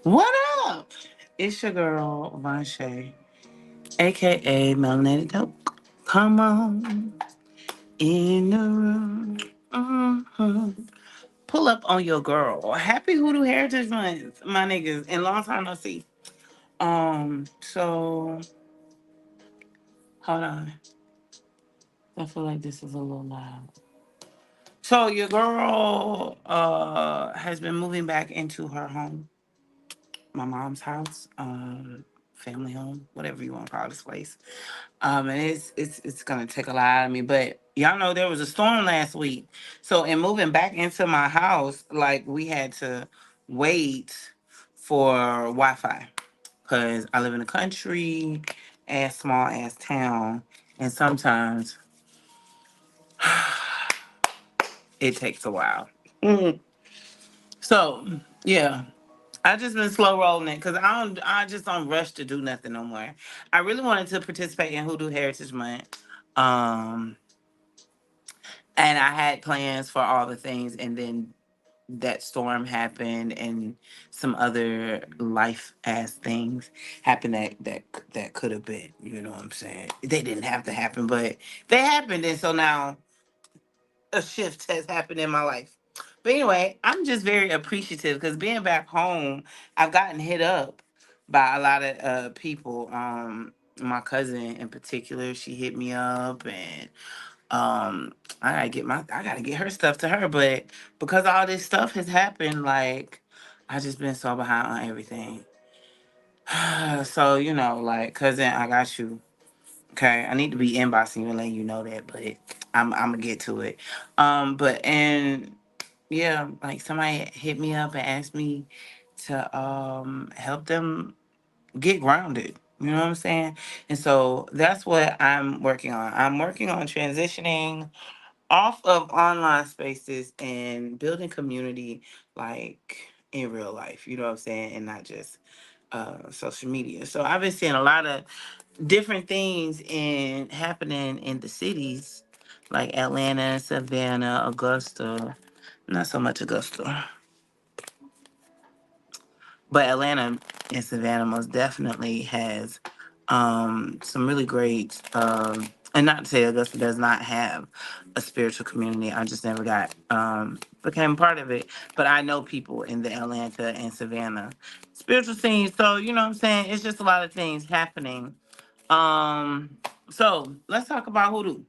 What up? It's your girl, Vanshay, aka Melanated Dope. Come on in the room. Pull up on your girl. Happy Hoodoo Heritage Month, my niggas, and long time no see. So hold on. I feel like this is a little loud. So your girl has been moving back into her home, my mom's house, family home, whatever you want to call this place. And it's gonna take a lot out of me. But y'all know there was a storm last week. So in moving back into my house, like we had to wait for Wi-Fi. Cause I live in a country ass small ass town. And sometimes it takes a while. Mhm. So yeah. I just been slow rolling it because I just don't rush to do nothing no more. I really wanted to participate in Hoodoo Heritage Month. Um and I had plans for all the things, and then that storm happened, and some other life ass things happened that could have been. You know what I'm saying? They didn't have to happen, but they happened, and so now a shift has happened in my life. But anyway, I'm just very appreciative because being back home, I've gotten hit up by a lot of people. My cousin in particular, she hit me up, and um I gotta get her stuff to her, but because all this stuff has happened, like I just been so behind on everything. So like, cousin, I got you. Okay, I need to be inboxing you and letting you know that, but I'm gonna get to it. But and yeah, like somebody hit me up and asked me to help them get grounded. You know what I'm saying? And so that's what I'm working on. I'm working on transitioning off of online spaces and building community like in real life, you know what I'm saying, and not just social media. So I've been seeing a lot of different things in happening in the cities like Atlanta, Savannah, Augusta. Not so much Augusta, but Atlanta and Savannah most definitely has some really great, and not to say Augusta does not have a spiritual community. I just never got became part of it, but I know people in the Atlanta and Savannah spiritual scene. So you know what I'm saying. It's just a lot of things happening. Um, so let's talk about hoodoo.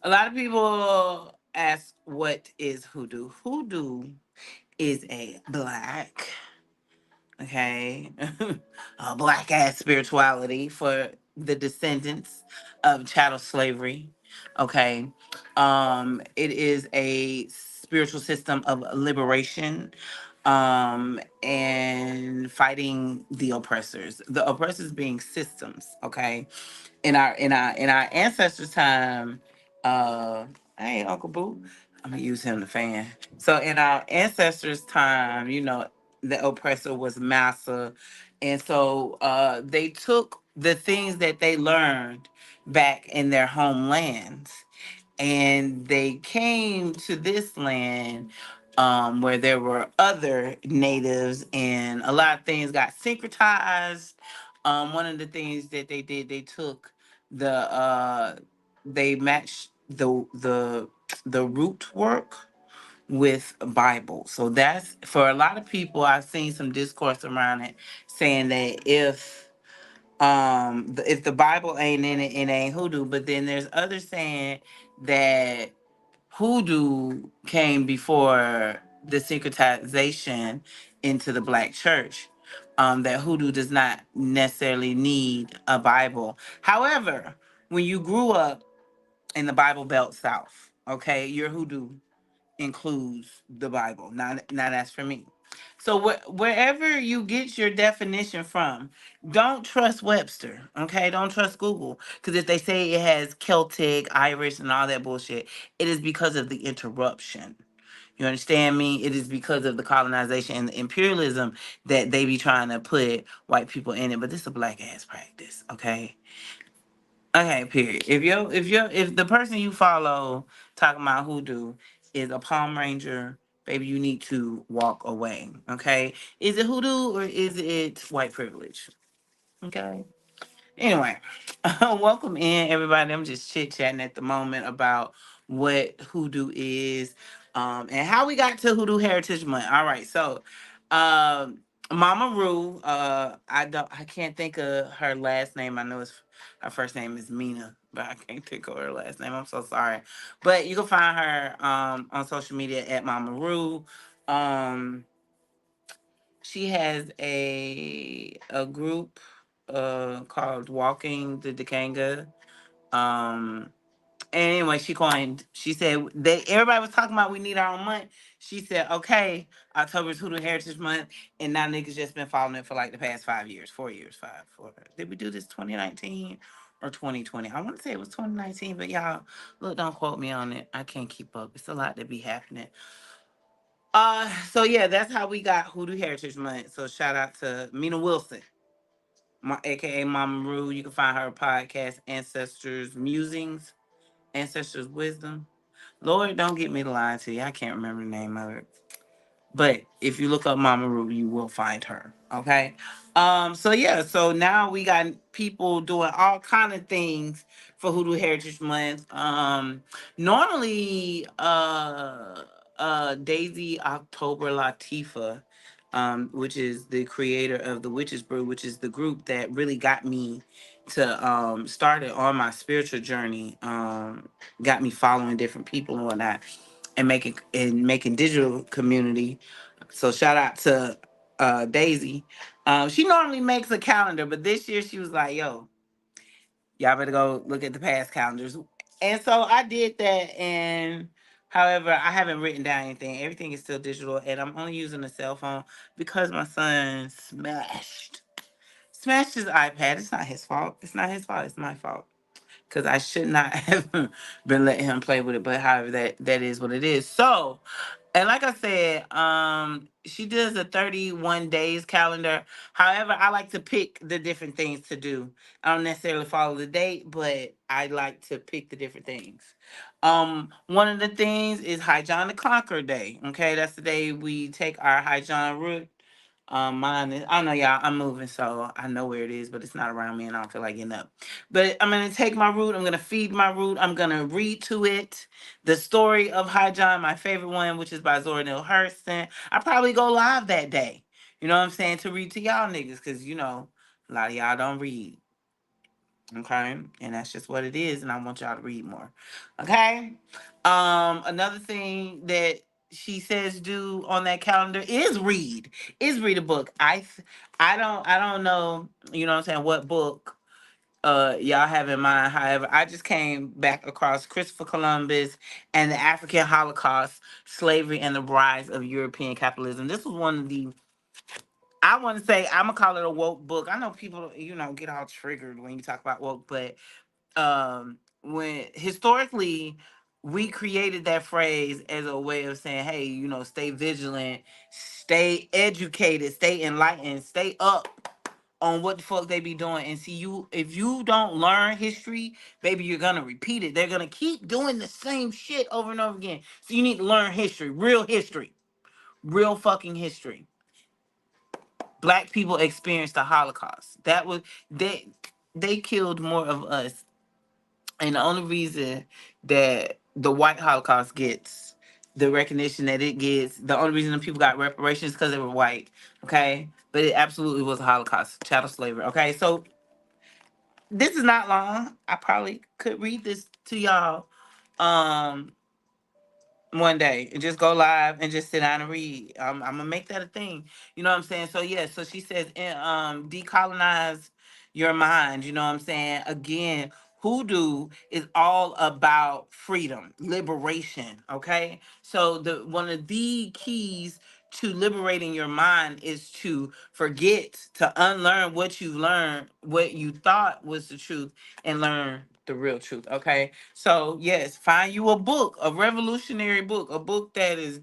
A lot of people ask, "What is hoodoo?" Hoodoo is a black, okay, a black ass spirituality for the descendants of chattel slavery. Okay, it is a spiritual system of liberation, and fighting the oppressors. The oppressors being systems. Okay, in our ancestors' time, uh, hey Uncle Boo, I'm gonna use him the fan. So in our ancestors' time, the oppressor was massa, and so they took the things that they learned back in their homelands, and they came to this land, where there were other natives, and a lot of things got syncretized. One of the things that they did, they took the they matched the root work with Bible. So that's for a lot of people. I've seen some discourse around it saying that if the Bible ain't in it, it ain't hoodoo. But then there's others saying that hoodoo came before the syncretization into the black church. That hoodoo does not necessarily need a Bible. However, when you grew up in the Bible Belt South, okay, your hoodoo includes the Bible. Now that's for me. So wherever you get your definition from, don't trust Webster, okay? Don't trust Google, because if they say it has Celtic, Irish, and all that bullshit, it is because of the interruption. You understand me? It is because of the colonization and the imperialism that they be trying to put white people in it. But this is a black ass practice, okay? Okay, period. If the person you follow talking about hoodoo is a palm ranger baby, you need to walk away. Okay? Is it hoodoo or is it white privilege? Okay. Anyway, welcome in everybody. I'm just chit chatting at the moment about what hoodoo is, and how we got to Hoodoo Heritage Month. All right, so um, Mama Rue, I can't think of her last name. I know her first name is Mina, but I can't think of her last name. I'm so sorry, but you can find her on social media at Mama Rue. Um, she has a group called Walking the Dakanga. Um and anyway, she said they everybody was talking about we need our own month. She said, okay, October's Hoodoo Heritage Month, and now niggas just been following it for like the past 5 years, 4 years, five, four. Did we do this 2019 or 2020? I want to say it was 2019, but y'all, look, don't quote me on it. I can't keep up. It's a lot to be happening. So yeah, that's how we got Hoodoo Heritage Month. So shout out to Mina Wilson, aka Mama Rue. You can find her podcast, Ancestors Musings, Ancestors Wisdom. Lord, don't get me to lie to you. I can't remember the name of it. But if you look up Mama Ruby, you will find her. Okay. So yeah, so now we got people doing all kind of things for Hoodoo Heritage Month. Normally Daisy October Latifa, which is the creator of the Witches Brew, which is the group that really got me to started on my spiritual journey, got me following different people and whatnot, and making digital community. So shout out to Daisy. She normally makes a calendar, but this year she was like, "Yo, y'all better go look at the past calendars." And so I did that. And however, I haven't written down anything. Everything is still digital, and I'm only using a cell phone because my son smashed his iPad. It's not his fault. It's not his fault. It's my fault because I should not have been letting him play with it. But however, that is what it is. So, and like I said, she does a 31 days calendar. However, I like to pick the different things to do. I don't necessarily follow the date, but I like to pick the different things. One of the things is High John the Conqueror Day. Okay, that's the day we take our High John root. Mine is, I don't know, y'all. I'm moving, so I know where it is, but it's not around me, and I don't feel like getting up. But I'm gonna take my root. I'm gonna feed my root. I'm gonna read to it the story of High John, my favorite one, which is by Zora Neale Hurston. I probably go live that day. You know what I'm saying, to read to y'all niggas, cause a lot of y'all don't read. Okay, and that's just what it is, and I want y'all to read more. Okay. Another thing that she says do on that calendar is read a book. I don't know, what I'm saying, what book y'all have in mind. However, I just came back across Christopher Columbus and the African Holocaust, Slavery and the Rise of European Capitalism. This was one of the, I want to say, I'm gonna call it a woke book. I know people, get all triggered when you talk about woke, but when historically we created that phrase as a way of saying, hey, stay vigilant, stay educated, stay enlightened, stay up on what the fuck they be doing. And see, you, if you don't learn history, baby, you're gonna repeat it. They're gonna keep doing the same shit over and over again. So you need to learn history, real fucking history. Black people experienced the Holocaust. That was, they killed more of us. And the only reason that the white Holocaust gets the recognition that it gets, the only reason the people got reparations because they were white. Okay, but it absolutely was a Holocaust, chattel slavery. Okay, so this is not long. I probably could read this to y'all um one day and just go live and just sit down and read. I'm gonna make that a thing. You know what I'm saying? So yeah, so she says, decolonize your mind. You know what I'm saying? Again, hoodoo is all about freedom, liberation. Okay, so the one of the keys to liberating your mind is to forget, to unlearn what you learned, what you thought was the truth, and learn the real truth. Okay, so yes, find you a book, a revolutionary book, a book that is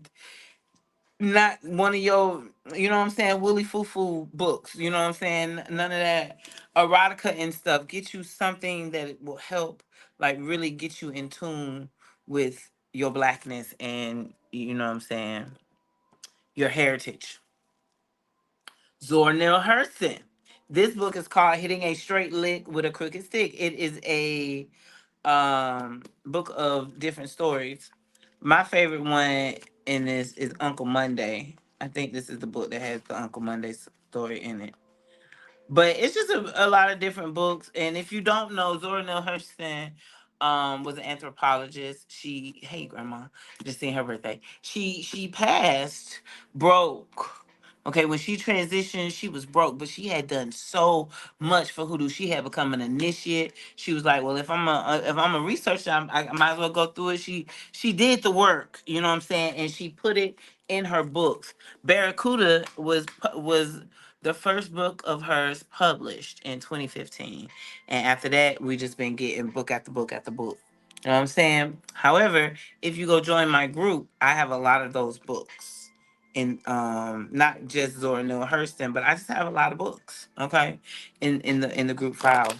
not one of your, what I'm saying, willy foo foo books. You know what I'm saying? None of that erotica and stuff. Get you something that will help, like really get you in tune with your blackness, and you know what I'm saying. your heritage. Zora Neale Hurston. This book is called Hitting a Straight Lick with a Crooked Stick. It is a book of different stories. My favorite one in this is Uncle Monday. I think this is the book that has the Uncle Monday story in it. But it's just a lot of different books. And if you don't know, Zora Neale Hurston was an anthropologist. Hey grandma, just seen her birthday. She passed broke. Okay, when she transitioned, she was broke, but she had done so much for hoodoo. She had become an initiate. She was like, "Well, if I'm a researcher, I might as well go through it." She did the work, you know what I'm saying, and she put it in her books. Barracuda was the first book of hers published in 2015. And after that, we just been getting book after book after book. You know what I'm saying? However, if you go join my group, I have a lot of those books. And not just Zora Neale Hurston, but I just have a lot of books, okay, in the group file.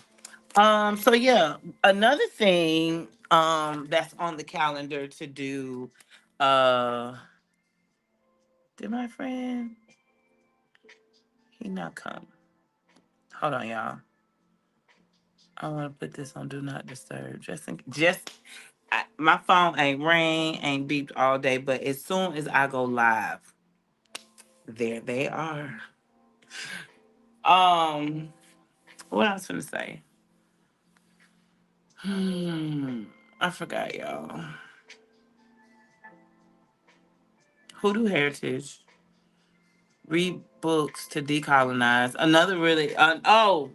So yeah, another thing that's on the calendar to do, uh did my friend he not come? Hold on, y'all. I want to put this on Do Not Disturb. My phone ain't ring, ain't beeped all day, but as soon as I go live, there they are. Um, what I was gonna say? I forgot, y'all. Hoodoo Heritage, read books to decolonize. Another really, y'all,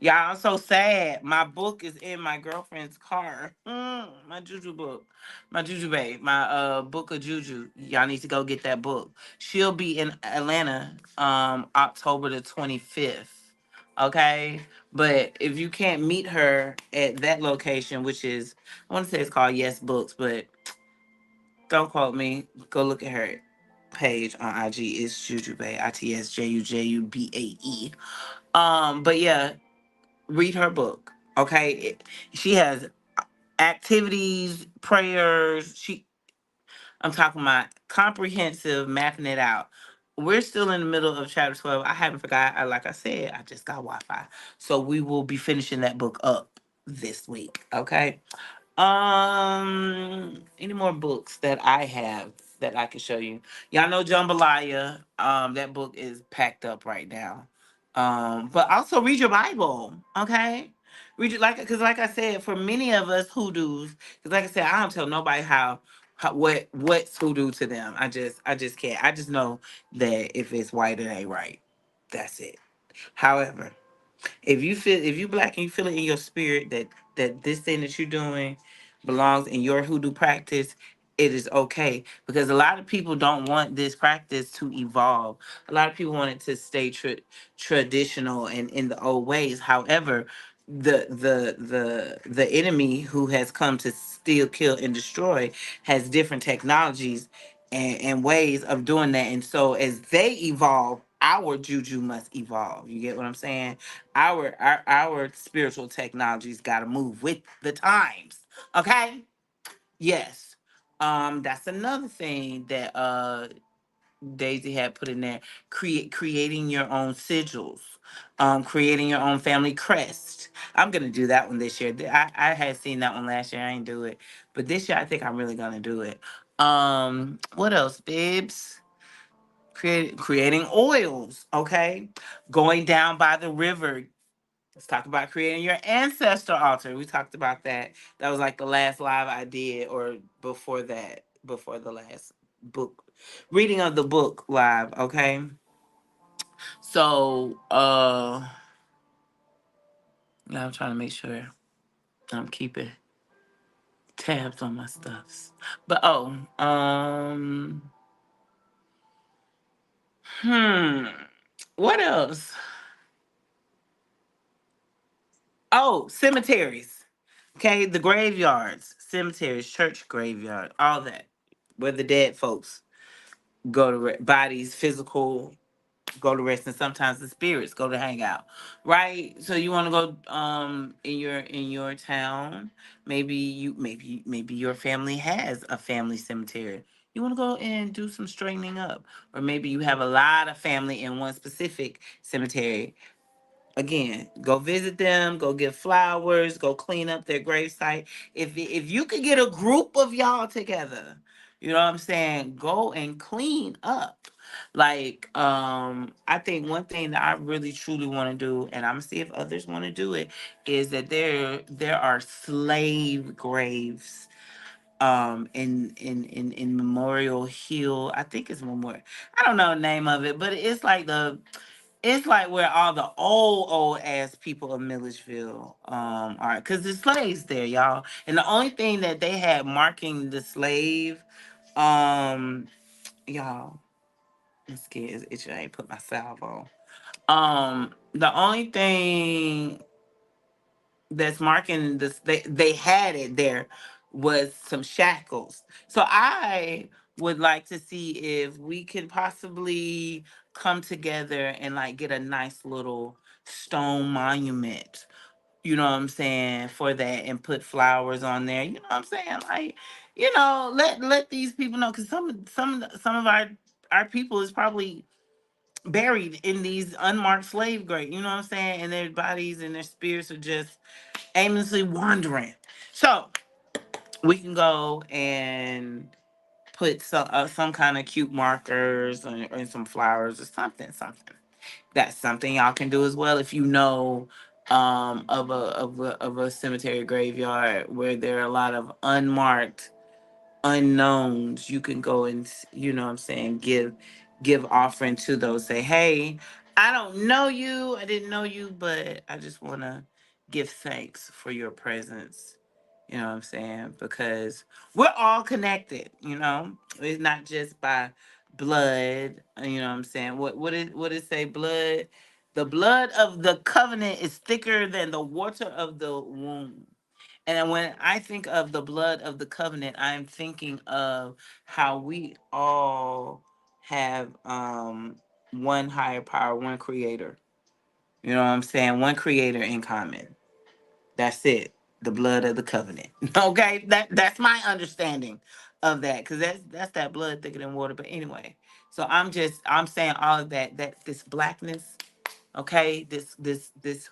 I'm so sad. My book is in my girlfriend's car. My Juju book. My Juju Babe. My book of Juju. Y'all need to go get that book. She'll be in Atlanta October the 25th. Okay? But if you can't meet her at that location, which is I want to say it's called Yes Books, but don't quote me. Go look at her page on IG. It's Juju Babe. ITSJUJUBAE. But yeah, read her book. Okay, she has activities, prayers. I'm talking about comprehensive, mapping it out. We're still in the middle of chapter 12. I haven't forgot. Like I said, I just got Wi-Fi, so we will be finishing that book up this week. Okay. Any more books that I have that I can show you? Y'all know Jambalaya. That book is packed up right now. But also read your Bible, okay? Read it because like I said, for many of us hoodoos, because like I said, I don't tell nobody what's hoodoo to them. I just can't. I just know that if it's white, it ain't right. That's it. However, if you black and you feel it in your spirit that this thing that you're doing belongs in your hoodoo practice, it is okay, because a lot of people don't want this practice to evolve. A lot of people want it to stay traditional and in the old ways. However, the enemy who has come to steal, kill, and destroy has different technologies and ways of doing that. And so as they evolve, our juju must evolve. You get what I'm saying? Our spiritual technology's got to move with the times. Okay? Yes. That's another thing that Daisy had put in there. Creating your own sigils. Creating your own family crest. I'm gonna do that one this year. I had seen that one last year. I didn't do it, but this year I think I'm really gonna do it. What else, Bibs? Creating oils. Okay, going down by the river. Let's talk about creating your ancestor altar. We talked about that. That was like the last live I did, or before that, before the last book reading of the book live. Okay, so now I'm trying to make sure I'm keeping tabs on my stuffs. But hmm, what else? Oh, cemeteries. Okay, the graveyards, cemeteries, church graveyard, all that. Where the dead folks go to bodies, physical go to rest, and sometimes the spirits go to hang out. Right? So you want to go in your town. Maybe your family has a family cemetery. you want to go and do some straightening up. Or maybe you have a lot of family in one specific cemetery. Again, go visit them, go give flowers, go clean up their gravesite. If you could get a group of y'all together, you know what I'm saying, go and clean up. Like, I think one thing that I really truly want to do, and I'm gonna see if others want to do it, is that there are slave graves in Memorial Hill. I think it's Memorial. I don't know the name of it, but it's like where all the old ass people of Milledgeville are, because the slaves there, y'all. And the only thing that they had marking the slave, um, y'all, I'm scared it's itching. I ain't put my salve on. The only thing that's marking this, they had it there, was some shackles. So I would like to see if we can possibly come together and like get a nice little stone monument, you know what I'm saying, for that, and put flowers on there, you know what I'm saying, like, let these people know, because some of our people is probably buried in these unmarked slave graves, you know what I'm saying, and their bodies and their spirits are just aimlessly wandering. So we can go and put some kind of cute markers, or some flowers or something. That's something y'all can do as well if you know of a cemetery graveyard where there are a lot of unmarked unknowns. You can go and, you know what I'm saying, give offering to those. Say, hey, I don't know you, I didn't know you, but I just want to give thanks for your presence, you know what I'm saying, because we're all connected, it's not just by blood, you know what I'm saying. What it say, blood, the blood of the covenant is thicker than the water of the womb. And when I think of the blood of the covenant, I'm thinking of how we all have one higher power, one creator. You know what I'm saying? One creator in common. That's it. The blood of the covenant. Okay? That's my understanding of that. Cause that's that blood thicker than water. But anyway. So I'm saying all of that this blackness, okay, this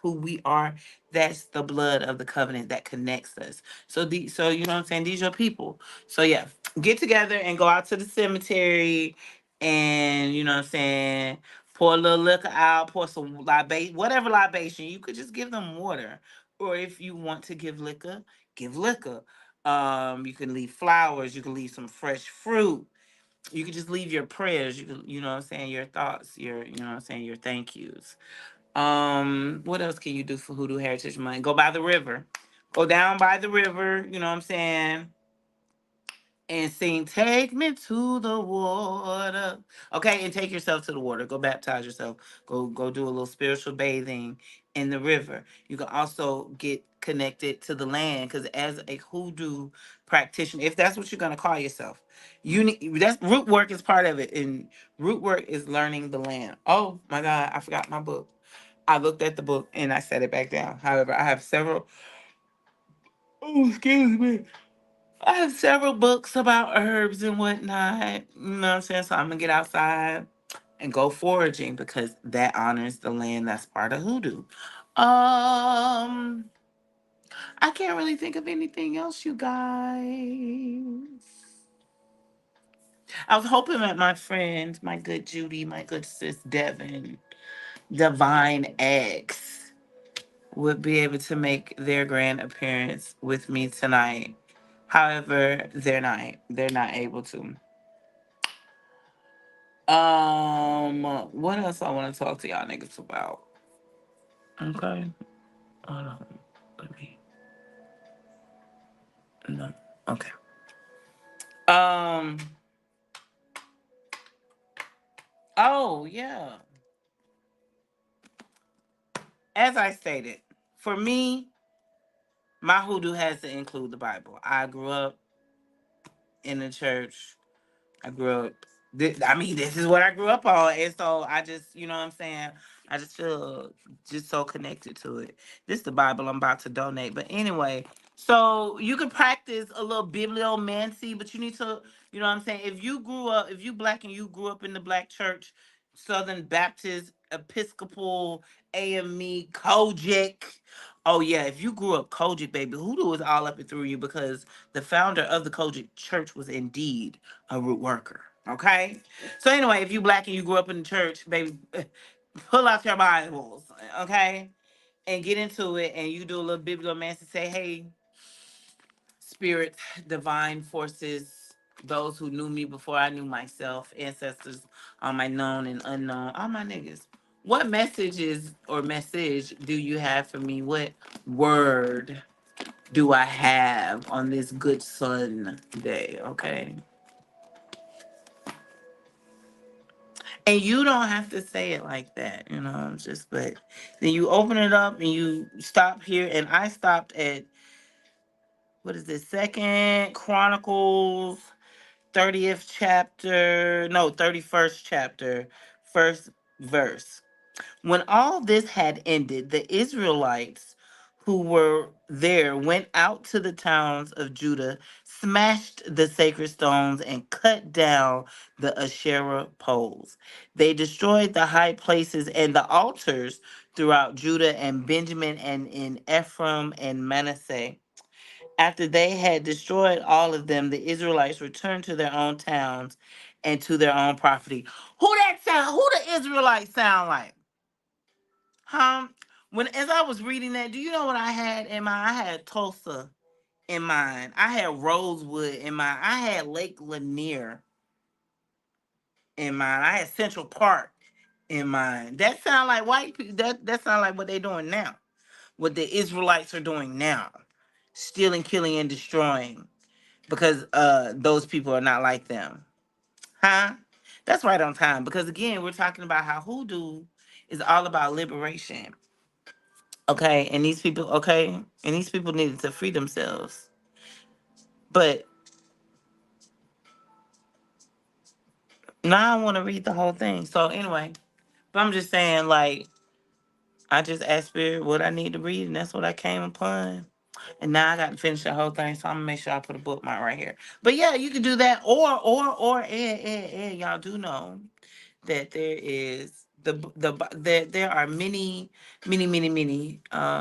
who we are, that's the blood of the covenant that connects us. So you know what I'm saying, these are people. So yeah, get together and go out to the cemetery, and you know what I'm saying, pour a little liquor out, pour some libation, whatever libation. You could just give them water, or if you want to give liquor, give liquor. You can leave flowers, you can leave some fresh fruit, you can just leave your prayers, you know what I'm saying, your thoughts, your, you know what I'm saying, your thank yous. What else can you do for Hoodoo Heritage Month? Go by the river. Go down by the river, you know what I'm saying? And sing, take me to the water. Okay, and take yourself to the water. Go baptize yourself. Go do a little spiritual bathing in the river. You can also get connected to the land, because as a hoodoo practitioner, if that's what you're gonna call yourself, you need, that's root work is part of it. And root work is learning the land. Oh my God, I forgot my book. I looked at the book and I set it back down. However, I have several. Oh, excuse me. I have several books about herbs and whatnot. You know what I'm saying? So I'm gonna get outside and go foraging, because that honors the land. That's part of hoodoo. Um, I can't really think of anything else, you guys. I was hoping that my friend, my good Judy, my good sis Devin, Divine X, would be able to make their grand appearance with me tonight. However, they're not able to. What else I want to talk to y'all niggas about? Okay. Hold on. Let me. No. Okay. Um. Oh yeah. As I stated, for me, my hoodoo has to include the Bible. I grew up in the church. I grew up. I mean, this is what I grew up on, and so I just, you know what I'm saying. I just feel just so connected to it. This is the Bible I'm about to donate. But anyway, so you can practice a little bibliomancy, but you need to, you know what I'm saying? If you black and you grew up in the black church, Southern Baptist, Episcopal, AME, Kojic. Oh yeah, if you grew up Kojic, baby, hoodoo is all up and through you because the founder of the Kojic church was indeed a root worker. Okay? So anyway, if you black and you grew up in the church, baby, pull out your Bibles, okay? And get into it and you do a little bibliomancy, say, hey, spirit, divine forces, those who knew me before I knew myself, ancestors on my known and unknown, all my niggas. What messages or message do you have for me? What word do I have on this good Sunday? Okay. And you don't have to say it like that, you know, just, but then you open it up and you stop here. And I stopped at, what is this, Second Chronicles 30th chapter, no, 31st chapter, first verse. When all this had ended, the Israelites who were there went out to the towns of Judah, smashed the sacred stones, and cut down the Asherah poles. They destroyed the high places and the altars throughout Judah and Benjamin and in Ephraim and Manasseh. After they had destroyed all of them, the Israelites returned to their own towns and to their own property. Who that sound? Who the Israelites sound like? Huh? When as I was reading that, do you know what I had in mind? I had Tulsa in mind. I had Rosewood in mind. I had Lake Lanier in mind. I had Central Park in mind. That sound like white people. That sound like what they're doing now. What the Israelites are doing now. Stealing, killing, and destroying. Because those people are not like them. Huh? That's right on time. Because again, we're talking about how hoodoo is all about liberation. Okay, and these people, okay, and these people needed to free themselves. But now I want to read the whole thing. So anyway, but I'm just saying, like, I just asked Spirit what I need to read, and that's what I came upon. And now I got to finish the whole thing, so I'm gonna make sure I put a bookmark right here. But yeah, you can do that, or, y'all do know that there is there are many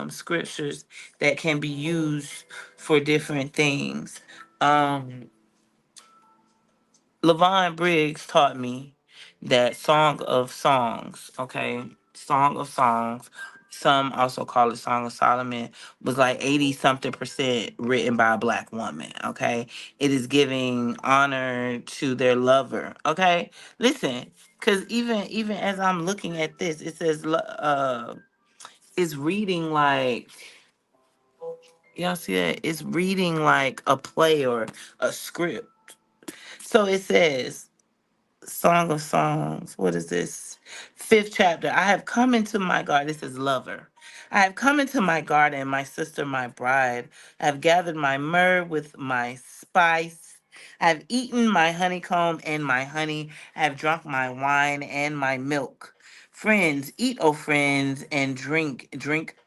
scriptures that can be used for different things. Um, Levon Briggs taught me that Song of Songs, okay, Song of Songs, some also call it Song of Solomon, was like 80 something percent written by a black woman, okay? It is giving honor to their lover, okay? Listen, because even as I'm looking at this, it says, it's reading like, y'all see that? It's reading like a play or a script. So it says, Song of Songs. What is this? Fifth chapter. I have come into my garden. This is lover. I have come into my garden, my sister, my bride. I have gathered my myrrh with my spice. I have eaten my honeycomb and my honey. I have drunk my wine and my milk. Friends, eat, O friends, and drink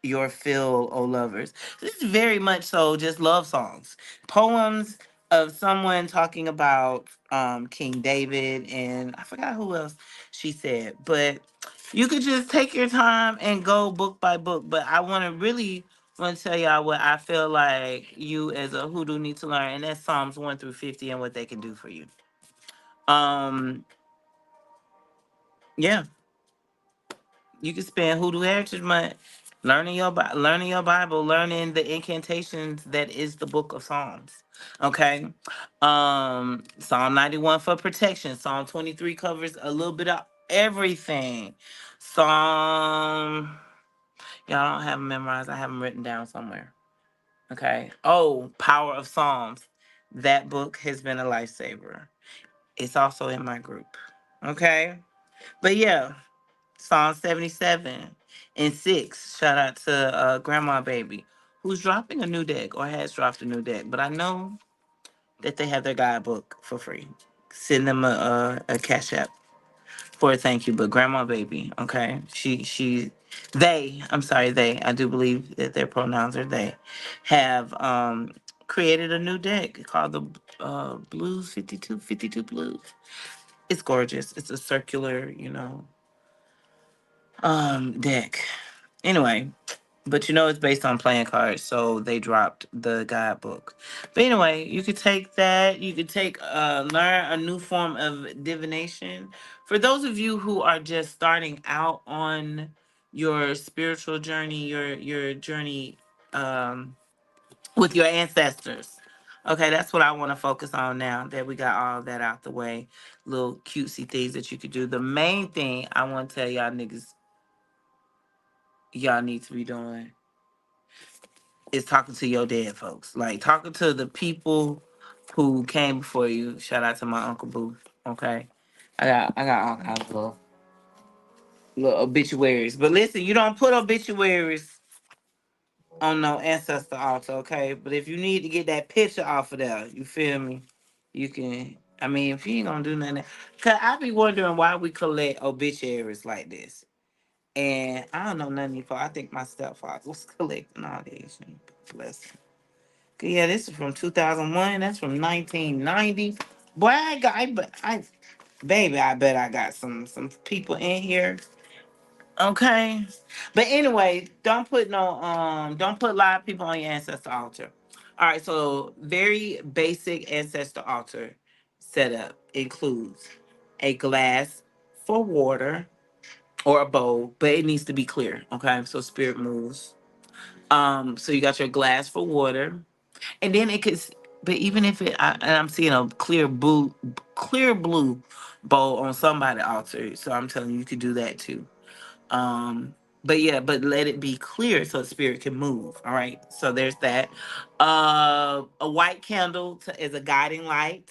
your fill, O lovers. This is very much so just love songs, poems of someone talking about King David, and I forgot who else she said, but you could just take your time and go book by book. But I want to tell y'all what I feel like you as a hoodoo need to learn, and that's Psalms 1 through 50 and what they can do for you. Um, yeah, you can spend Hoodoo Heritage Month learning your Bible, learning the incantations that is the book of Psalms. Okay. Psalm 91 for protection. Psalm 23 covers a little bit of everything. Psalm, y'all don't have them memorized. I have them written down somewhere. Okay. Oh, Power of Psalms. That book has been a lifesaver. It's also in my group. Okay. But yeah, Psalm 77 and 6. Shout out to Grandma Baby, who's dropping a new deck or has dropped a new deck. But I know that they have their guidebook for free. Send them a cash app for a thank you, but grandma baby, okay? They, I'm sorry, they, I do believe that their pronouns are they, have created a new deck called the Blues 52 Blues. It's gorgeous. It's a circular, deck. Anyway, but it's based on playing cards, so they dropped the guidebook. But anyway, you could take that. You could take learn a new form of divination. For those of you who are just starting out on your spiritual journey, your journey um, with your ancestors. Okay, that's what I want to focus on now that we got all that out the way. Little cutesy things that you could do. The main thing I want to tell y'all niggas, y'all need to be doing is talking to your dead folks. Like talking to the people who came before you. Shout out to my Uncle Boo. Okay. I got all kinds of little obituaries. But listen, you don't put obituaries on no ancestor altar, okay? But if you need to get that picture off of there, you feel me? You can. I mean, if you ain't gonna do nothing, cause I be wondering why we collect obituaries like this. And I don't know nothing for. I think my stepfather was collecting all these. Bless him. Yeah, this is from 2001. That's from 1990. Boy, baby, I bet I got some people in here. Okay, but anyway, don't put live people on your ancestor altar. All right, so very basic ancestor altar setup includes a glass for water or a bowl, but it needs to be clear. Okay, so spirit moves. So you got your glass for water. And then it could, but even if and I'm seeing a clear blue bowl on somebody altar. So I'm telling you, you could do that too. But yeah, but let it be clear so the spirit can move. All right. So there's that. A white candle is a guiding light.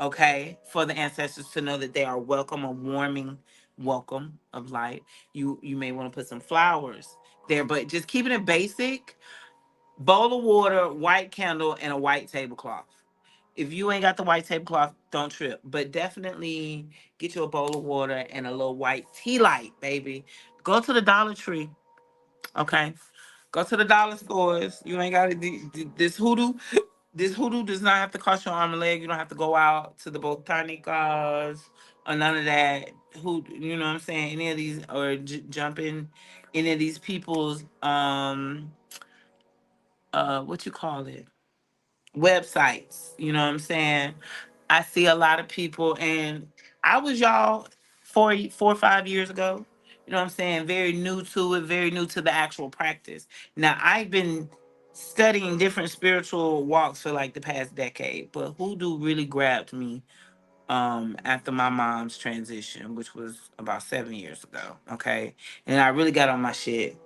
Okay, for the ancestors to know that they are welcome, a warming welcome of light. You may want to put some flowers there, but just keeping it basic. Bowl of water, white candle, and a white tablecloth. If you ain't got the white tablecloth, don't trip. But definitely get you a bowl of water and a little white tea light, baby. Go to the Dollar Tree, okay? Go to the dollar stores. You ain't got to this hoodoo. This hoodoo does not have to cost your arm and leg. You don't have to go out to the botanicas or none of that. Who you know what I'm saying? Any of these or jump in any of these people's what you call it, websites. You know what I'm saying? I see a lot of people, and I was y'all 4 or 5 years ago. You know what I'm saying? Very new to it, very new to the actual practice. Now I've been studying different spiritual walks for like the past decade, but hoodoo really grabbed me after my mom's transition, which was about 7 years ago. Okay, and I really got on my shit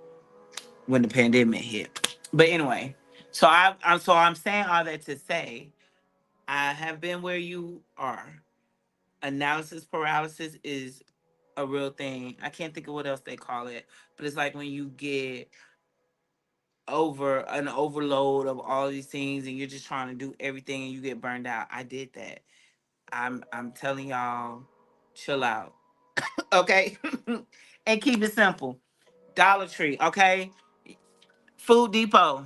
when the pandemic hit. But anyway, I'm saying all that to say I have been where you are. Analysis paralysis is a real thing. I can't think of what else they call it, but it's like when you get over an overload of all these things and you're just trying to do everything and you get burned out. I did that. I'm telling y'all, chill out. Okay? And keep it simple. Dollar Tree, okay? Food Depot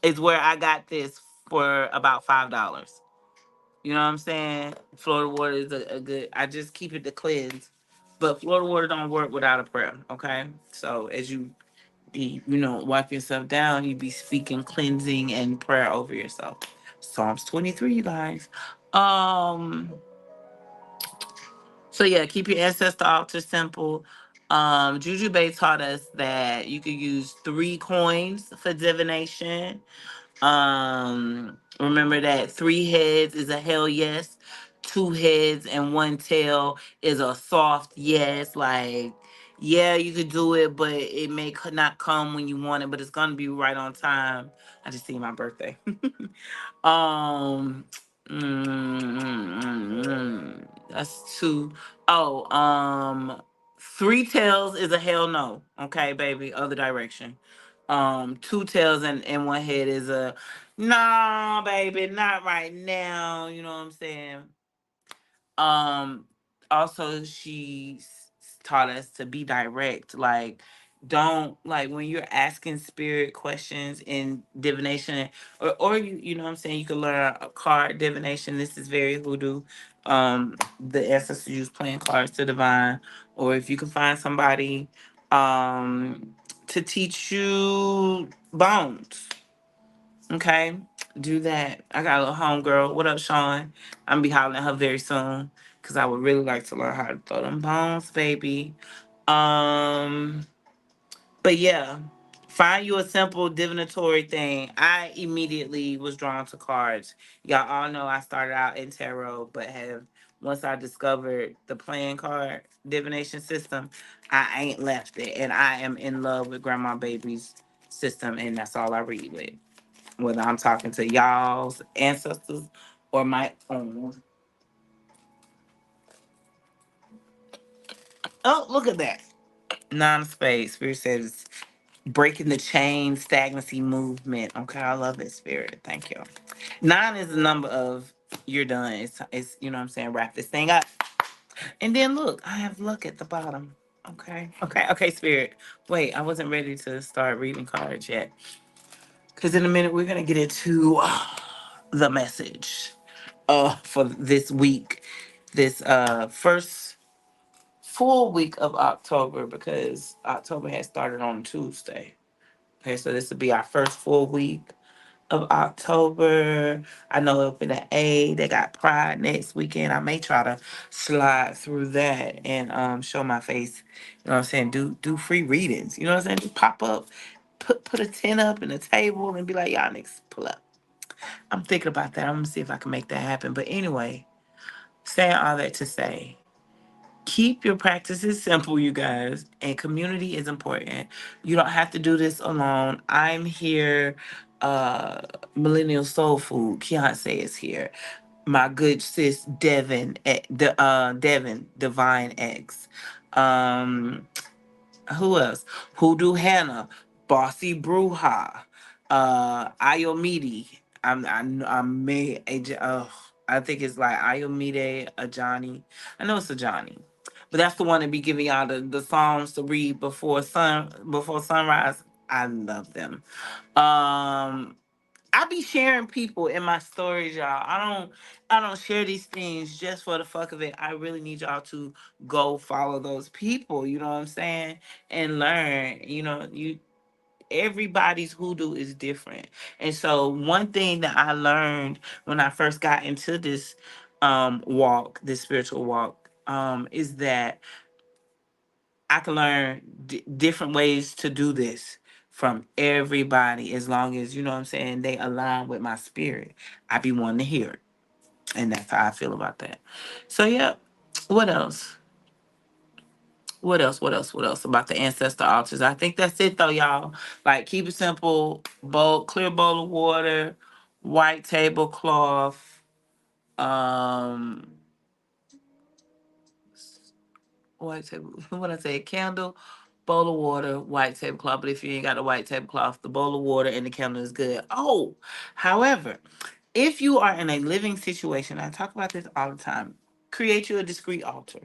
is where I got this for about $5. You know what I'm saying? Florida water is a good. I just keep it to cleanse, but Florida water don't work without a prayer. Okay, so as you be, wipe yourself down, you be speaking cleansing and prayer over yourself. Psalms 23, you guys. Um. So yeah, keep your ancestor altar simple. Juju Bay taught us that you could use 3 coins for divination. Remember that 3 heads is a hell yes, 2 heads and 1 tail is a soft yes. Like, yeah, you could do it, but it may not come when you want it, but it's gonna be right on time. I just seen my birthday. um, that's 2. Oh, 3 tails is a hell no. Okay, baby, other direction. 2 tails and 1 head is a nah, baby, not right now. You know what I'm saying? Um, also taught us to be direct. Like, don't, like, when you're asking spirit questions in divination, or you know what I'm saying, you can learn a card divination. This is very hoodoo. The ancestors use playing cards to divine, or if you can find somebody to teach you bones. Okay, do that. I got a little homegirl. What up, Sean? I'm gonna be hollering at her very soon because I would really like to learn how to throw them bones, baby. Um, but yeah, find you a simple divinatory thing. I immediately was drawn to cards. Y'all all know I started out in tarot, but have once I discovered the playing card divination system, I ain't left it, and I am in love with Grandma Baby's system, and that's all I read with, whether I'm talking to y'all's ancestors or my own. Oh, look at that. Nine of Spades. Spirit says breaking the chain stagnancy movement. Okay, I love it, Spirit. Thank you. Nine is the number of you're done. It's you know what I'm saying, wrap this thing up. And then look, I have luck at the bottom. Okay. Okay. Okay, Spirit. Wait, I wasn't ready to start reading cards yet. Because in a minute we're gonna get into the message for this week, this first full week of October, because October has started on Tuesday. Okay, so this will be our first full week of October. I know up in the A they got Pride next weekend. I may try to slide through that and show my face. You know what I'm saying? Do free readings. You know what I'm saying? Just pop up, put a tent up and a table and be like, y'all niggas pull up. I'm thinking about that. I'm gonna see if I can make that happen. But anyway, saying all that to say, keep your practices simple, you guys, and community is important. You don't have to do this alone. I'm here. Millennial Soul Food, Keontae is here. My good sis Devin, Devin Divine X. Um, who else? Hoodoo Hannah, Bossy Bruja, Ayomidi. I'm may I think it's like Ayomide Ajani. I know it's Ajani. But that's the one that be giving y'all the songs to read before sunrise. I love them. I be sharing people in my stories, y'all. I don't share these things just for the fuck of it. I really need y'all to go follow those people, you know what I'm saying? And learn. Everybody's hoodoo is different. And so one thing that I learned when I first got into this walk, this spiritual walk, is that I can learn different ways to do this from everybody, as long as, you know what I'm saying, they align with my spirit. I be wanting to hear it. And that's how I feel about that. So, yeah. What else? What else? What else? What else about the ancestor altars? I think that's it, though, y'all. Like, keep it simple. Clear bowl of water, white tablecloth, um, white table. What I say? Candle, bowl of water, white tablecloth. But if you ain't got a white tablecloth, the bowl of water and the candle is good. Oh, however, if you are in a living situation, I talk about this all the time. Create you a discreet altar.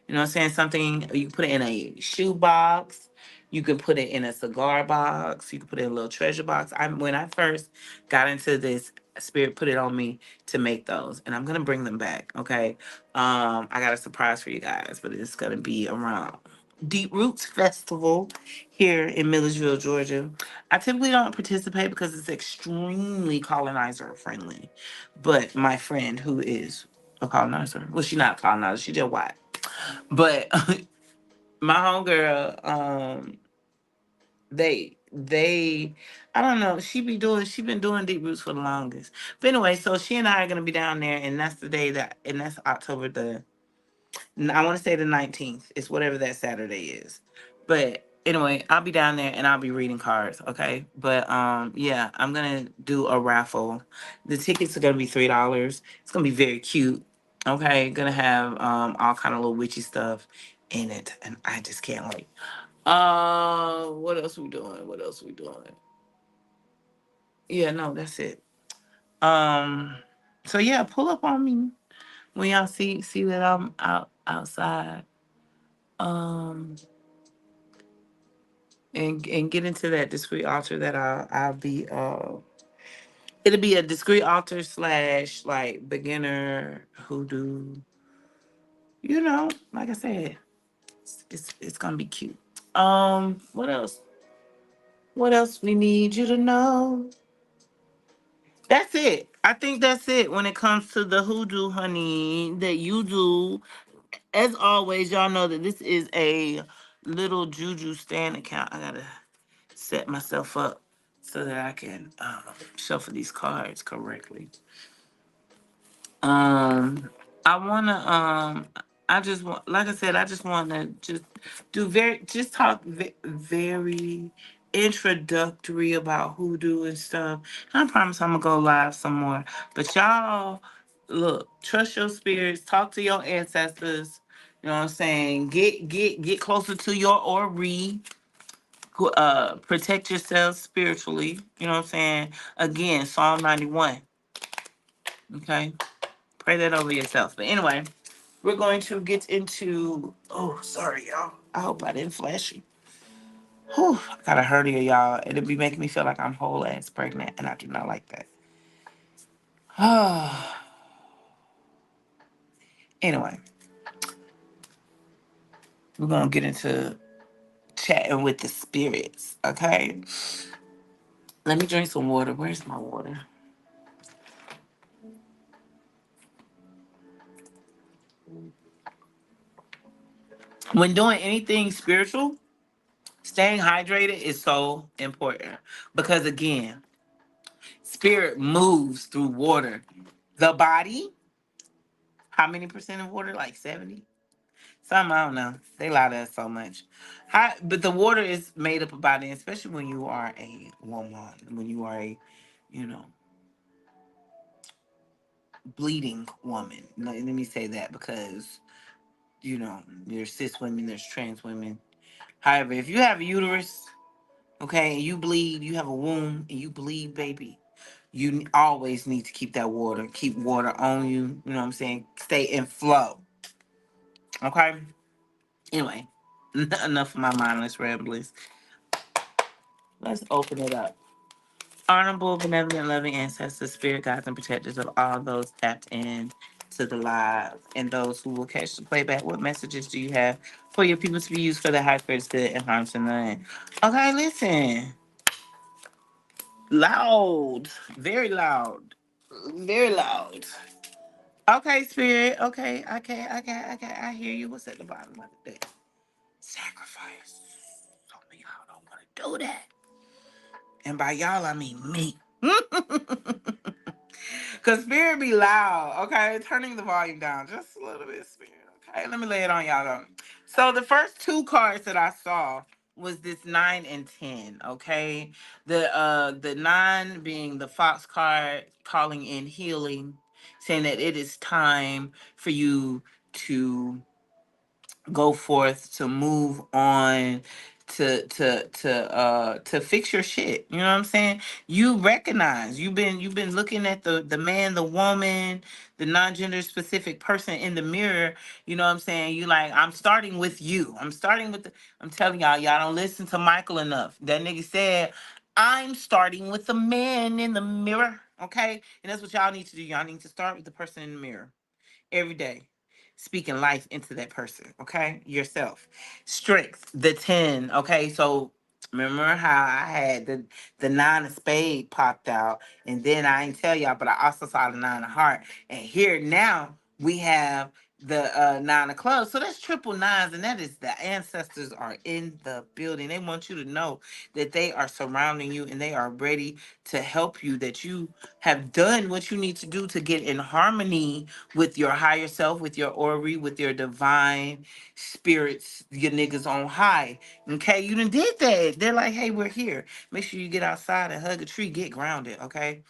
You know what I'm saying? Something you can put it in a shoe box. You can put it in a cigar box. You can put it in a little treasure box. When I first got into this, Spirit put it on me to make those, and I'm gonna bring them back. Okay, I got a surprise for you guys, but it's gonna be around Deep Roots Festival here in Millersville, Georgia. I typically don't participate because it's extremely colonizer friendly. But my friend who is a colonizer, well, she's not a colonizer, she just white. But my homegirl, they I don't know, she been doing Deep Roots for the longest. But anyway, so she and I are gonna be down there, and that's the day and that's October I want to say the 19th. It's whatever that Saturday is. But anyway, I'll be down there and I'll be reading cards, okay? But yeah, I'm gonna do a raffle. The tickets are gonna be $3. It's gonna be very cute. Okay, gonna have all kind of little witchy stuff in it, and I just can't wait. What else we doing? What else we doing? Yeah, no, that's it. Um, so yeah, pull up on me when y'all see that I'm outside. Um, and get into that discreet altar that I'll be it'll be a discreet altar slash like beginner hoodoo. You know, like I said, it's gonna be cute. What else? What else we need you to know? That's it. I think that's it when it comes to the hoodoo, honey, that you do. As always, y'all know that this is a little juju stand account. I gotta set myself up so that I can shuffle these cards correctly. Um, I wanna I just want, like I said, I just wanna just just talk very introductory about hoodoo and stuff. I promise I'm gonna go live some more. But y'all, look, trust your spirits, talk to your ancestors. You know what I'm saying? Get closer to your Ori. Protect yourself spiritually. You know what I'm saying? Again, Psalm 91. Okay. Pray that over yourself. But anyway, we're going to get into. Oh, sorry, y'all. I hope I didn't flash you. Whew, I got a hernia, y'all. It'll be making me feel like I'm whole ass pregnant, and I do not like that. Anyway, we're gonna get into chatting with the spirits. Okay. Let me drink some water. Where's my water? When doing anything spiritual, staying hydrated is so important because again, spirit moves through water. The body, how many percent of water? Like 70? Some, I don't know. They lie to us so much. But the water is made up about it, especially when you are a woman, when you are a, you know, bleeding woman. Let me say that because, there's cis women, there's trans women. However, if you have a uterus, okay, and you bleed, you have a womb, and you bleed, baby, you always need to keep that water, keep water on you. You know what I'm saying? Stay in flow. Okay? Anyway, enough of my mindless ramblings. Let's open it up. Honorable, benevolent, loving ancestors, spirit guides, and protectors of all those tapped in to the live and those who will catch the playback. What messages do you have for your people to be used for the high spirit's good and harm to none? Okay, listen. Loud. Very loud. Very loud. Okay, spirit. Okay. I hear you. What's at the bottom of the deck? Sacrifice. Some of y'all don't want to do that. And by y'all, I mean me. Cause spirit be loud, okay? Turning the volume down just a little bit, spirit. Okay, let me lay it on y'all though. So the first two cards that I saw was this 9 and 10. Okay, the 9 being the fox card, calling in healing, saying that it is time for you to go forth, to move on, to fix your shit. You know what I'm saying? You recognize you've been looking at the man, the woman, the non-gender specific person in the mirror. You know what I'm saying? You like, I'm starting with you. I'm telling y'all don't listen to Michael enough. That nigga said, I'm starting with the man in the mirror. Okay? And that's what y'all need to do. Y'all need to start with the person in the mirror every day, speaking life into that person. Okay, yourself. Strength, the 10. Okay, so remember how I had the 9 of spade popped out, and then I didn't tell y'all, but I also saw the 9 of heart, and here now we have the 9 of clubs. So that's triple nines, and that is the ancestors are in the building. They want you to know that they are surrounding you and they are ready to help you, that you have done what you need to do to get in harmony with your higher self, with your Ori, with your divine spirits, your niggas on high. Okay, you done did that. They're like, hey, we're here. Make sure you get outside and hug a tree, get grounded. Okay.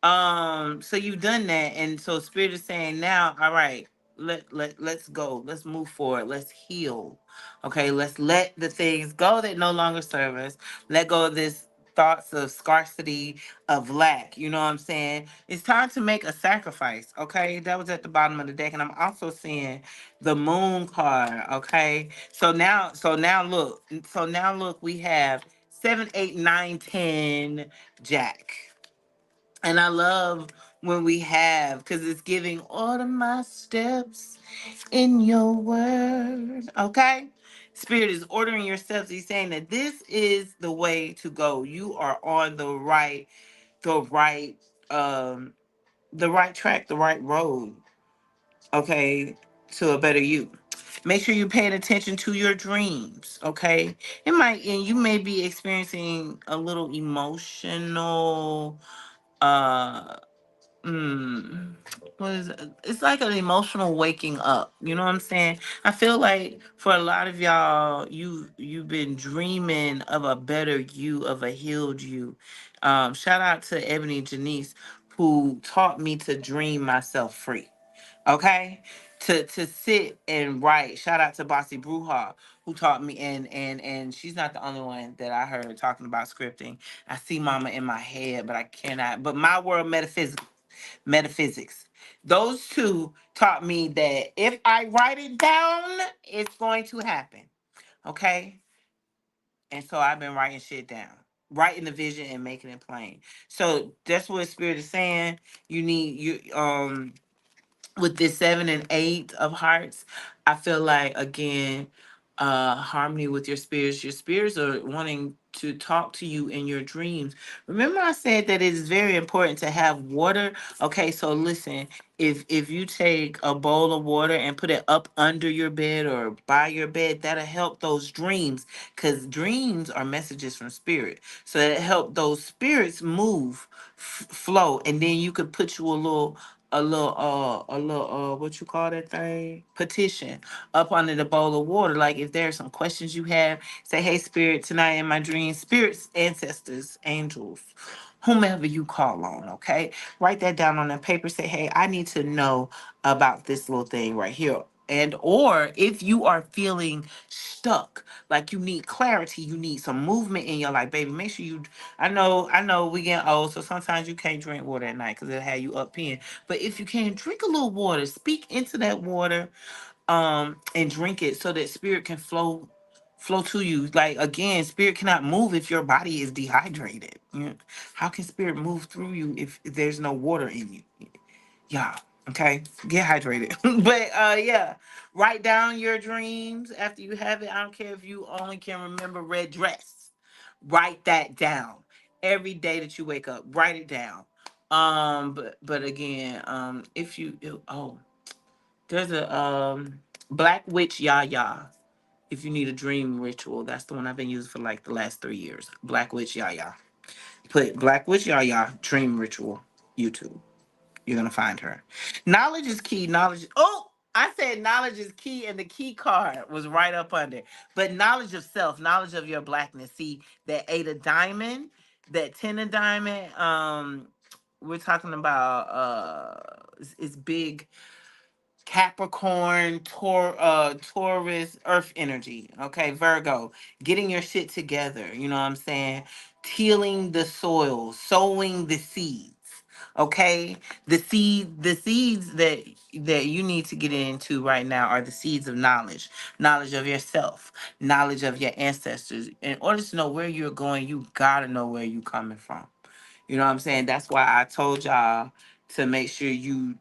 So you've done that, and so spirit is saying now, all right, let's go, let's move forward, let's heal. Okay, let's let the things go that no longer serve us. Let go of this thoughts of scarcity, of lack. You know what I'm saying? It's time to make a sacrifice. Okay, that was at the bottom of the deck, and I'm also seeing the moon card. Okay, so now look, we have 7, 8, 9, 10, Jack. And I love when we have, because it's giving order my steps in your word. Okay? Spirit is ordering your steps. He's saying that this is the way to go. You are on the right, um, the right track, the right road. Okay, to a better you. Make sure you're paying attention to your dreams. Okay, and you may be experiencing a little emotional uh mm, what is it? It's like an emotional waking up. You know what I'm saying? I feel like for a lot of y'all, you've been dreaming of a better you, of a healed you. Shout out to Ebony Janice, who taught me to dream myself free. Okay, to sit and write. Shout out to Bossy Bruja, who taught me, and she's not the only one that I heard talking about scripting. I see Mama in my head, but I cannot. But my world metaphysics. Those two taught me that if I write it down, it's going to happen. Okay, and so I've been writing shit down, writing the vision and making it plain. So that's what Spirit is saying. You need you with this 7 and 8 of hearts, I feel like again, harmony with your spirits. Your spirits are wanting to talk to you in your dreams. Remember, I said that it is very important to have water. Okay, so listen, if you take a bowl of water and put it up under your bed or by your bed, that'll help those dreams, because dreams are messages from spirit. So that help those spirits move, flow, and then you could put you a little what you call that thing, petition, up under the bowl of water. Like if there's some questions you have, say, hey, spirit, tonight in my dreams, spirits, ancestors, angels, whomever you call on, okay, write that down on that paper. Say, hey, I need to know about this little thing right here. And or if you are feeling stuck, like you need clarity, you need some movement in your life, baby, make sure you, I know we get old, so sometimes you can't drink water at night because it'll have you up peeing. But if you can, drink a little water, speak into that water, and drink it so that spirit can flow to you. Like again, spirit cannot move if your body is dehydrated. How can spirit move through you if there's no water in you? Yeah. Okay. Get hydrated. But yeah. Write down your dreams after you have it. I don't care if you only can remember red dress. Write that down. Every day that you wake up, write it down. But again, if you oh, there's a Black Witch Yaya. If you need a dream ritual, that's the one I've been using for like the last 3 years. Black Witch Yaya. Put Black Witch Yaya dream ritual, YouTube. You're gonna find her. Knowledge is key. Knowledge. Oh, I said knowledge is key, and the key card was right up under. But knowledge of self, knowledge of your blackness. See that 8 of diamond, that 10 of diamond. We're talking about it's big Capricorn, Taurus, Earth energy. Okay, Virgo, getting your shit together. You know what I'm saying? Tilling the soil, sowing the seeds. Okay, the seeds that you need to get into right now are the seeds of knowledge, knowledge of yourself, knowledge of your ancestors. In order to know where you're going, you gotta know where you're coming from. You know what I'm saying? That's why I told y'all to make sure you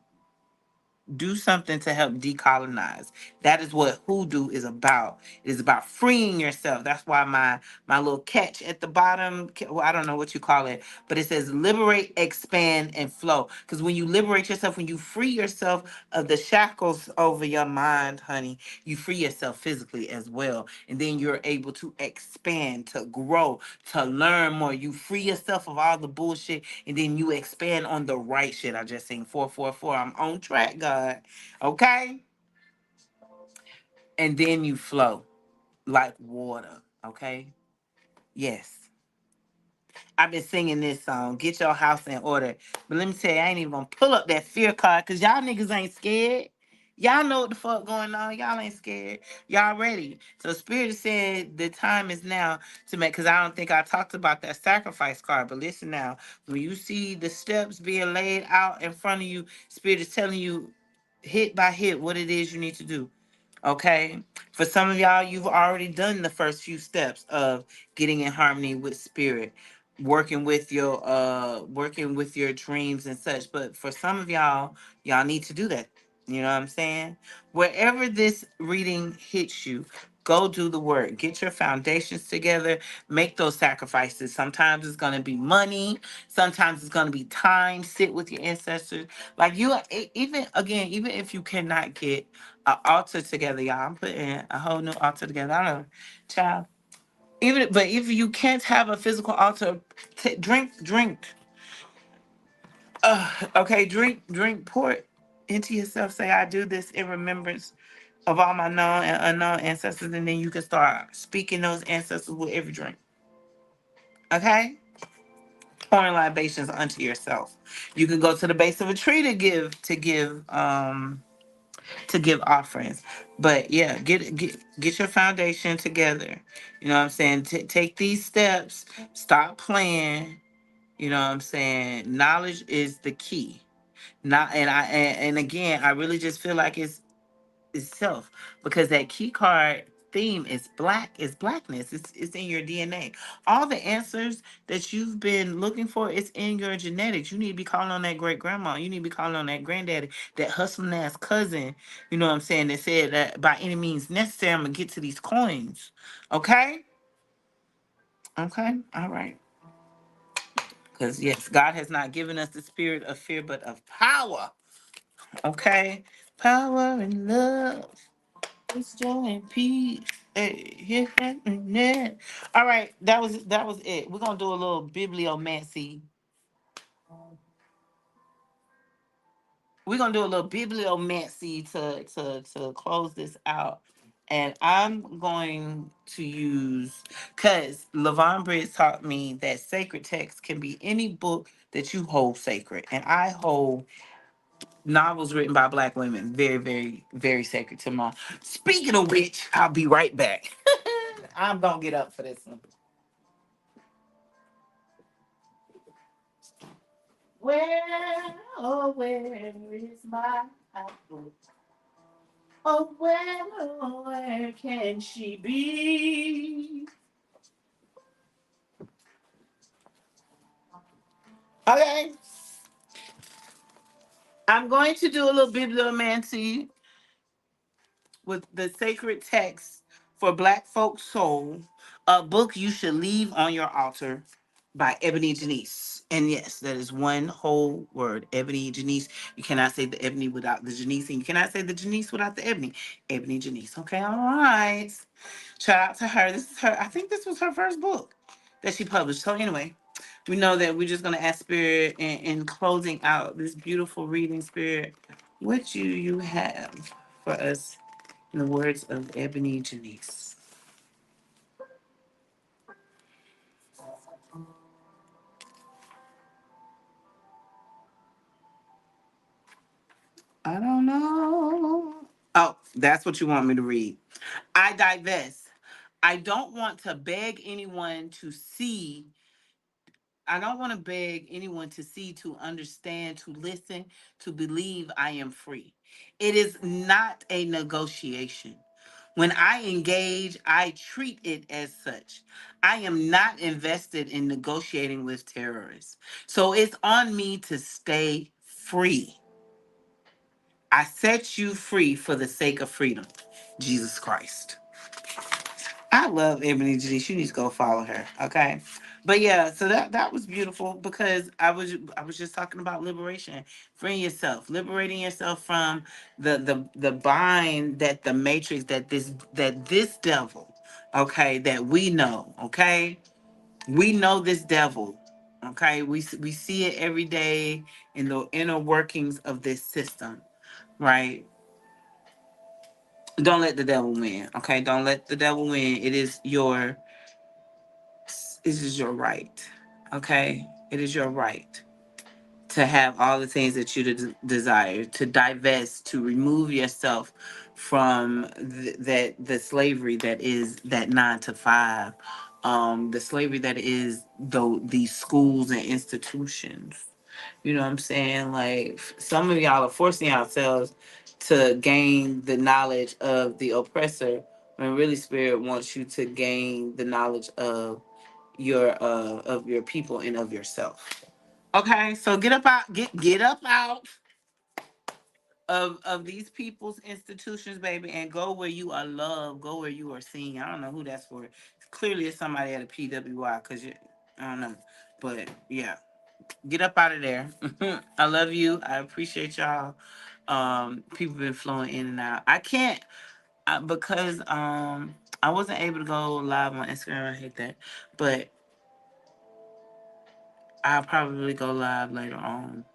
do something to help decolonize. That is what hoodoo is about. It is about freeing yourself. That's why my little catch at the bottom, well, I don't know what you call it, but it says liberate, expand, and flow. Because when you liberate yourself, when you free yourself of the shackles over your mind, honey, you free yourself physically as well. And then you're able to expand, to grow, to learn more. You free yourself of all the bullshit, and then you expand on the right shit. I just seen 444. I'm on track, God. Okay? And then you flow like water. Okay? Yes. I've been singing this song, Get Your House in Order. But let me tell you, I ain't even gonna pull up that fear card because y'all niggas ain't scared. Y'all know what the fuck going on. Y'all ain't scared. Y'all ready. So Spirit said the time is now to make, because I don't think I talked about that sacrifice card. But listen now, when you see the steps being laid out in front of you, Spirit is telling you hit by hit what it is you need to do. Okay. For some of y'all, you've already done the first few steps of getting in harmony with spirit, working with your dreams and such. But for some of y'all need to do that. You know what I'm saying? Wherever this reading hits you, go do the work. Get your foundations together. Make those sacrifices. Sometimes it's going to be money. Sometimes it's going to be time. Sit with your ancestors. Like you, even again, even if you cannot get an altar together, y'all. I'm putting a whole new altar together. I don't know, child. Even but if you can't have a physical altar, drink. Okay, drink. Pour it into yourself. Say, I do this in remembrance of all my known and unknown ancestors, and then you can start speaking those ancestors with every drink. Okay, pouring libations unto yourself. You can go to the base of a tree to give offerings. But yeah, get your foundation together. You know what I'm saying? Take these steps. Stop playing. You know what I'm saying? Knowledge is the key. Not and again, I really just feel like it's itself, because that key card theme is blackness. It's in your DNA. All the answers that you've been looking for, it's in your genetics. You need to be calling on that great grandma. You need to be calling on that granddaddy, that hustling ass cousin. You know what I'm saying? That said that by any means necessary, I'm gonna get to these coins. Okay. Okay. All right. Because yes, God has not given us the spirit of fear, but of power. Okay. Power and love. It's joy and peace. Hey, yeah. All right, that was it. We're gonna do a little bibliomancy. We're gonna do a little bibliomancy to close this out. And I'm going to use, because Levon Briggs taught me that sacred text can be any book that you hold sacred. And I hold novels written by Black women very, very, very sacred to my. Speaking of which, I'll be right back. I'm gonna get up for this one. Where, oh, where is my apple? Oh, where can she be? Okay, I'm going to do a little bibliomancy with the sacred text for Black Folk Soul, a book you should leave on your altar by Ebony Janice. And yes, that is one whole word, Ebony Janice. You cannot say the Ebony without the Janice, and you cannot say the Janice without the Ebony. Ebony Janice. Okay, all right. Shout out to her. This is her. I think this was her first book that she published. So anyway, we know that we're just gonna ask Spirit in closing out this beautiful reading. Spirit, what do you have for us in the words of Ebony Janice? I don't know. Oh, that's what you want me to read. I divest. I don't want to beg anyone to see. I don't want to beg anyone to see, to understand, to listen, to believe I am free. It is not a negotiation. When I engage, I treat it as such. I am not invested in negotiating with terrorists. So it's on me to stay free. I set you free for the sake of freedom. Jesus Christ. I love Ebony G. You need to go follow her. Okay. But yeah, so that was beautiful, because I was just talking about liberation, freeing yourself, liberating yourself from the bind that the matrix, that this devil, okay, that we know, okay, we know this devil, okay, we see it every day in the inner workings of this system, right? Don't let the devil win, okay? Don't let the devil win. It is your right, okay? It is your right to have all the things that you desire, to divest, to remove yourself from that the slavery that is that 9 to 5, the slavery that is these schools and institutions. You know what I'm saying? Like some of y'all are forcing yourselves to gain the knowledge of the oppressor when really spirit wants you to gain the knowledge of your people and of yourself. Okay, so get up out, get up out of these people's institutions, baby, and go where you are loved, go where you are seen. I don't know who that's for. Clearly it's somebody at a PWI, because you I don't know. But yeah, get up out of there. I love you. I appreciate y'all. People been flowing in and out. I can't because I wasn't able to go live on Instagram. I hate that. But I'll probably go live later on.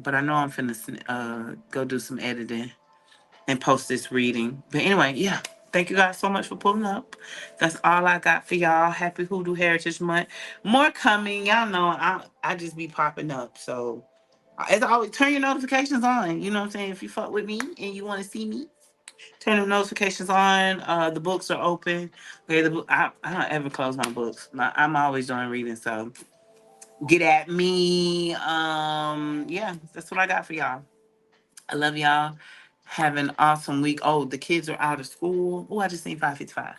But I know I'm finna go do some editing and post this reading. But anyway, yeah. Thank you guys so much for pulling up. That's all I got for y'all. Happy Hoodoo Heritage Month. More coming. Y'all know I just be popping up. So as always, turn your notifications on. You know what I'm saying? If you fuck with me and you want to see me, turn the notifications on. The books are open. Okay, I don't ever close my books. I'm always doing reading. So get at me. Yeah, that's what I got for y'all. I love y'all. Have an awesome week. Oh, the kids are out of school. Oh, I just seen 5:55.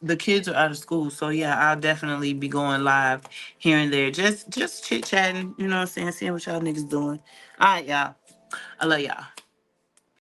The kids are out of school, so yeah, I'll definitely be going live here and there. Just chit chatting, you know what I'm saying, seeing what y'all niggas doing. All right, y'all. I love y'all.